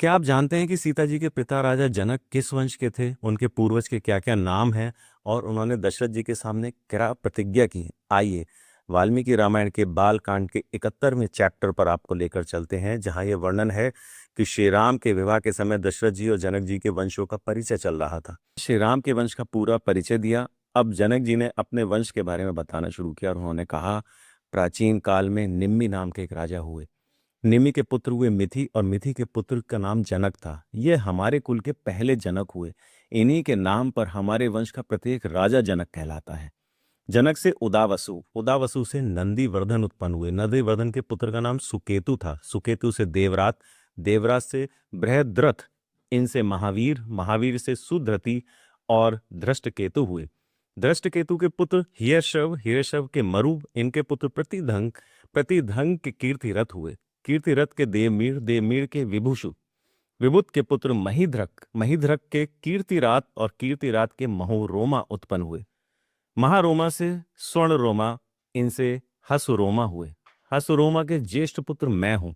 क्या आप जानते हैं कि सीता जी के पिता राजा जनक किस वंश के थे, उनके पूर्वज के क्या क्या नाम हैं और उन्होंने दशरथ जी के सामने क्या प्रतिज्ञा की है? आइए वाल्मीकि रामायण के बाल कांड के 71वें चैप्टर पर आपको लेकर चलते हैं, जहां यह वर्णन है कि श्री राम के विवाह के समय दशरथ जी और जनक जी के वंशों का परिचय चल रहा था। श्री राम के वंश का पूरा परिचय दिया। अब जनक जी ने अपने वंश के बारे में बताना शुरू किया और उन्होंने कहा, प्राचीन काल में निम्मी नाम के एक राजा हुए। निमि के पुत्र हुए मिथि और मिथि के पुत्र का नाम जनक था। ये हमारे कुल के पहले जनक हुए। इन्हीं के नाम पर हमारे वंश का प्रत्येक राजा जनक कहलाता है। जनक से उदावसु, उदावसु से नंदीवर्धन उत्पन्न हुए। नंदीवर्धन के पुत्र का नाम सुकेतु था। सुकेतु से देवरात, देवरात से बृहद्रथ, इनसे महावीर, महावीर से सुधृति और धृष्टकेतु हुए। धृष्टकेतु के पुत्र हियर्षव, हियर्षव के मरु, इनके पुत्र प्रतिधंग, प्रतिधंग के कीर्तिरथ हुए। कीर्तिरथ के देवमीर, देवमीर के विभूषु, विभुत के पुत्र महिध्रक, महिध्रक के कीर्तिरात और कीर्तिरात के महोरोमा उत्पन्न हुए। महारोमा से स्वर्णरोमा, इनसे हसुरोमा हुए। हसुरोमा के ज्येष्ठ पुत्र मैं हूं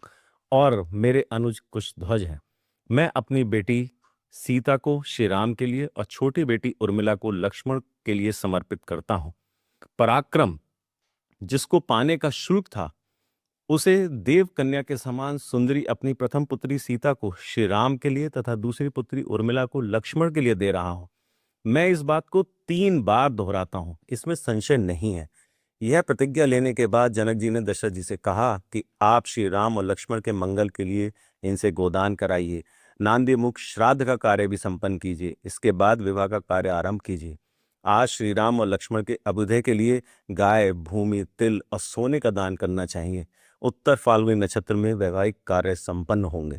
और मेरे अनुज कुशध्वज हैं। मैं अपनी बेटी सीता को श्री राम के लिए और छोटी बेटी उर्मिला को लक्ष्मण के लिए समर्पित करता हूं। पराक्रम जिसको पाने का शुल्क था, उसे देव कन्या के समान सुंदरी अपनी प्रथम पुत्री सीता को श्री राम के लिए तथा दूसरी पुत्री उर्मिला को लक्ष्मण के लिए दे रहा हूं। मैं इस बात को 3 बार दोहराता हूं, इसमें संशय नहीं है। यह प्रतिज्ञा लेने के बाद जनक जी ने दशरथ जी से कहा कि आप श्री राम और लक्ष्मण के मंगल के लिए इनसे गोदान कराइए। नांदी मुख श्राद्ध का कार्य भी संपन्न कीजिए। इसके बाद विवाह का कार्य आरंभ कीजिए। आज श्री राम और लक्ष्मण के अभ्युदय के लिए गाय, भूमि, तिल और सोने का दान करना चाहिए। उत्तर फाल्गुनी नक्षत्र में वैवाहिक कार्य संपन्न होंगे।